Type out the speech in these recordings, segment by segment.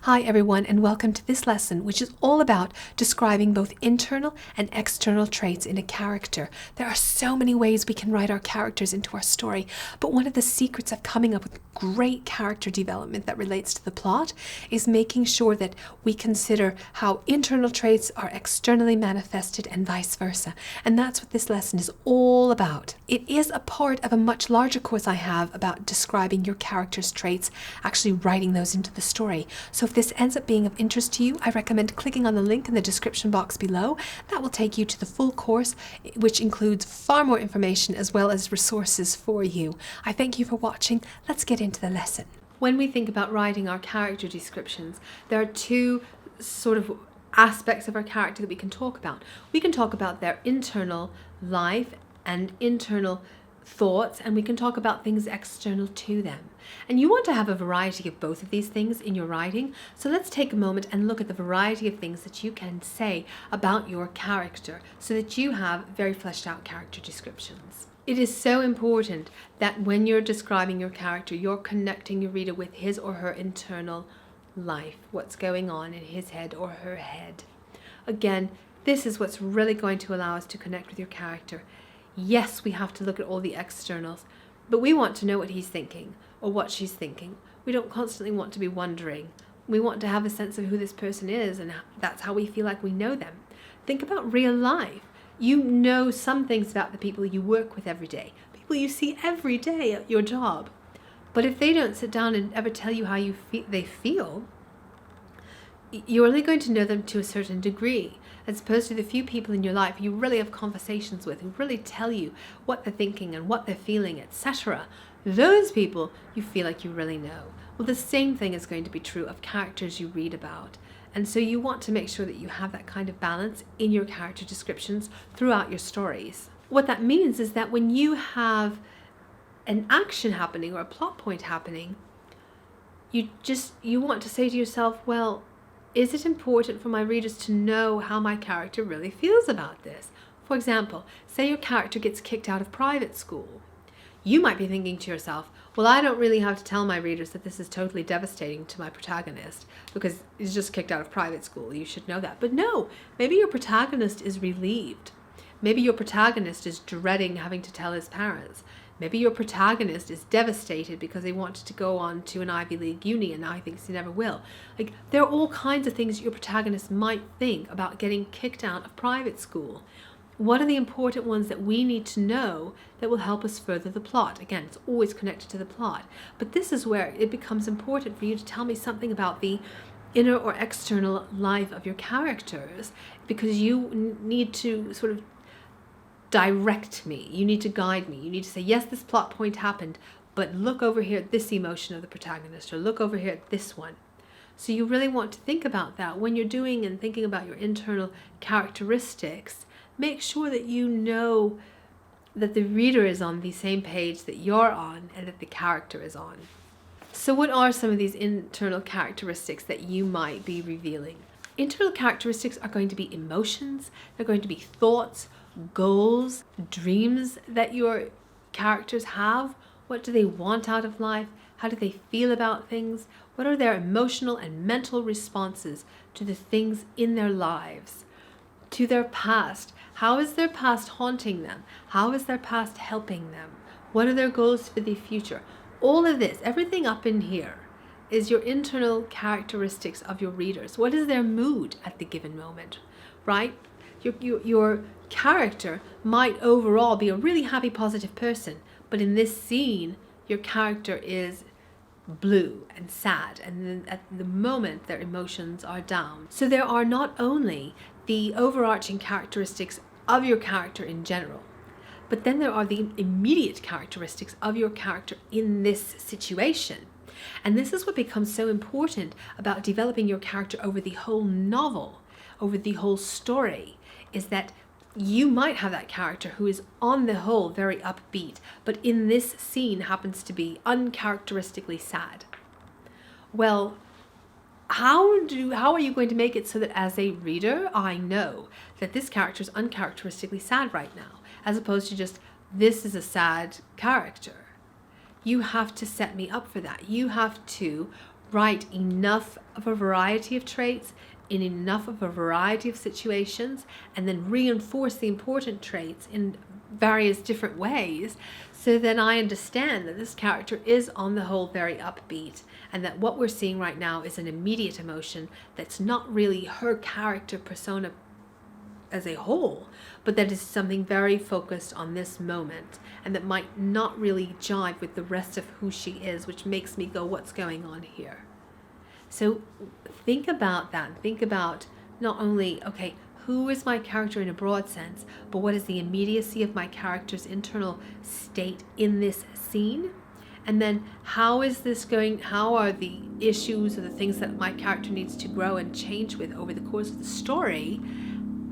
Hi everyone, and welcome to this lesson, which is all about describing both internal and external traits in a character. There are so many ways we can write our characters into our story, but one of the secrets of coming up with great character development that relates to the plot is making sure that we consider how internal traits are externally manifested and vice versa. And that's what this lesson is all about. It is a part of a much larger course I have about describing your character's traits, actually writing those into the story. So if this ends up being of interest to you, I recommend clicking on the link in the description box below. That will take you to the full course, which includes far more information as well as resources for you. I thank you for watching. Let's get into the lesson. When we think about writing our character descriptions, there are two sort of aspects of our character that we can talk about. We can talk about their internal life and internal thoughts, and we can talk about things external to them. And you want to have a variety of both of these things in your writing. So let's take a moment and look at the variety of things that you can say about your character so that you have very fleshed out character descriptions. It is so important that when you're describing your character, you're connecting your reader with his or her internal life, what's going on in his head or her head. Again, this is what's really going to allow us to connect with your character. Yes, we have to look at all the externals, but we want to know what he's thinking or what she's thinking. We don't constantly want to be wondering. We want to have a sense of who this person is, and that's how we feel like we know them. Think about real life. You know some things about the people you work with every day, people you see every day at your job. But if they don't sit down and ever tell you how they feel, you're only going to know them to a certain degree, as opposed to the few people in your life you really have conversations with who really tell you what they're thinking and what they're feeling, etc. Those people you feel like you really know. Well, the same thing is going to be true of characters you read about. And so you want to make sure that you have that kind of balance in your character descriptions throughout your stories. What that means is that when you have an action happening or a plot point happening, you want to say to yourself, well, is it important for my readers to know how my character really feels about this? For example, say your character gets kicked out of private school. You might be thinking to yourself, well, I don't really have to tell my readers that this is totally devastating to my protagonist because he's just kicked out of private school. You should know that. But no, maybe your protagonist is relieved. Maybe your protagonist is dreading having to tell his parents. Maybe your protagonist is devastated because he wanted to go on to an Ivy League uni and now he thinks he never will. Like, there are all kinds of things your protagonist might think about getting kicked out of private school. What are the important ones that we need to know that will help us further the plot? Again, it's always connected to the plot. But this is where it becomes important for you to tell me something about the inner or external life of your characters, because you need to sort of direct me. You need to guide me. You need to say, yes, this plot point happened, but look over here at this emotion of the protagonist, or look over here at this one. So you really want to think about that when you're doing and thinking about your internal characteristics. Make sure that you know that the reader is on the same page that you're on and that the character is on. So what are some of these internal characteristics that you might be revealing? Internal characteristics are going to be emotions, they're going to be thoughts, goals, dreams that your characters have. What do they want out of life? How do they feel about things? What are their emotional and mental responses to the things in their lives? To their past. How is their past haunting them? How is their past helping them? What are their goals for the future? All of this, everything up in here, is your internal characteristics of your readers. What is their mood at the given moment, right? Your character might overall be a really happy, positive person, but in this scene, your character is blue and sad, and then at the moment their emotions are down. So there are not only the overarching characteristics of your character in general, but then there are the immediate characteristics of your character in this situation. And this is what becomes so important about developing your character over the whole novel, over the whole story, is that you might have that character who is on the whole very upbeat, but in this scene happens to be uncharacteristically sad. Well, how are you going to make it so that as a reader, I know that this character is uncharacteristically sad right now, as opposed to just, this is a sad character? You have to set me up for that. You have to write enough of a variety of traits in enough of a variety of situations, and then reinforce the important traits in various different ways, so then I understand that this character is on the whole very upbeat, and that what we're seeing right now is an immediate emotion that's not really her character persona as a whole, but that is something very focused on this moment, and that might not really jive with the rest of who she is, which makes me go, what's going on here? So think about that. Think about not only, okay, who is my character in a broad sense, but what is the immediacy of my character's internal state in this scene? And then how is this going, how are the issues or the things that my character needs to grow and change with over the course of the story?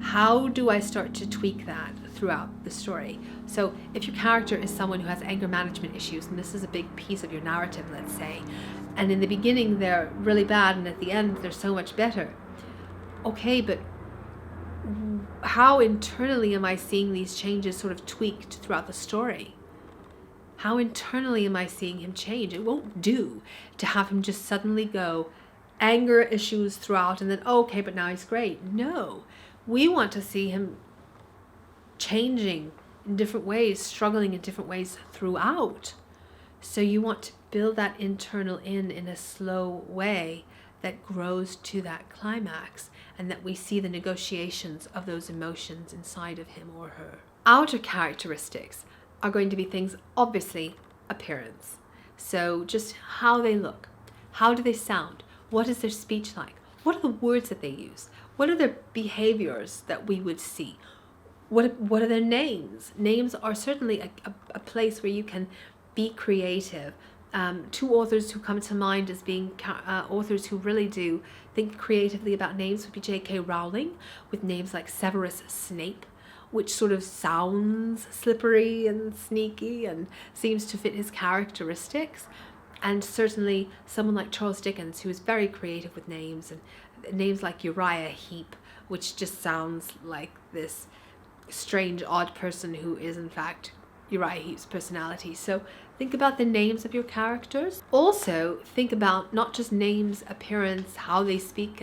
How do I start to tweak that throughout the story? So if your character is someone who has anger management issues, and this is a big piece of your narrative, let's say, and in the beginning they're really bad and at the end they're so much better. Okay, but how internally am I seeing these changes sort of tweaked throughout the story? How internally am I seeing him change? It won't do to have him just suddenly go anger issues throughout and then, oh, okay, but now he's great. No, we want to see him changing in different ways, struggling in different ways throughout. So you want to build that internal in a slow way that grows to that climax, and that we see the negotiations of those emotions inside of him or her. Outer characteristics are going to be things, obviously, appearance. So just how they look, how do they sound, what is their speech like, what are the words that they use, what are their behaviors that we would see, what are their names? Names are certainly a place where you can be creative. Two authors who come to mind as being authors who really do think creatively about names would be J.K. Rowling, with names like Severus Snape, which sort of sounds slippery and sneaky and seems to fit his characteristics. And certainly someone like Charles Dickens, who is very creative with names, and names like Uriah Heep, which just sounds like this strange, odd person who is in fact Uriah Heep's personality. So think about the names of your characters. Also think about not just names, appearance, how they speak,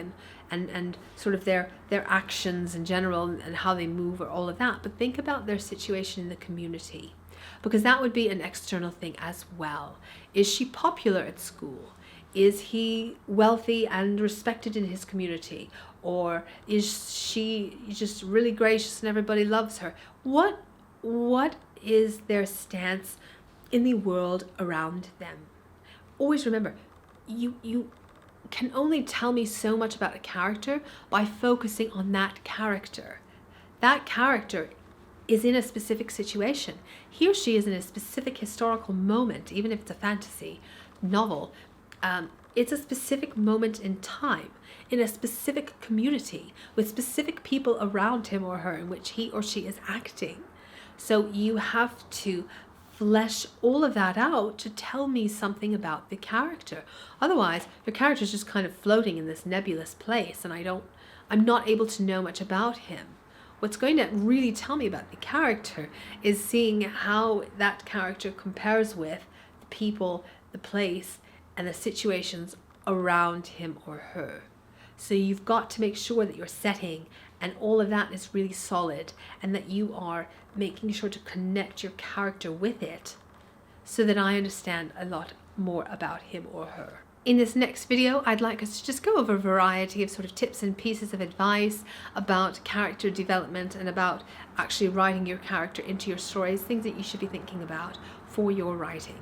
and sort of their actions in general, and how they move, or all of that, but think about their situation in the community, because that would be an external thing as well. Is she popular at school? Is he wealthy and respected in his community? Or is she just really gracious and everybody loves her? What is their stance in the world around them? Always remember, you can only tell me so much about a character by focusing on that character. That character is in a specific situation. He or she is in a specific historical moment, even if it's a fantasy novel. It's a specific moment in time, in a specific community, with specific people around him or her in which he or she is acting. So you have to flesh all of that out to tell me something about the character. Otherwise, your character is just kind of floating in this nebulous place, and I'm not able to know much about him. What's going to really tell me about the character is seeing how that character compares with the people, the place, and the situations around him or her. So you've got to make sure that your setting and all of that is really solid, and that you are making sure to connect your character with it, so that I understand a lot more about him or her. In this next video, I'd like us to just go over a variety of sort of tips and pieces of advice about character development and about actually writing your character into your stories, things that you should be thinking about for your writing.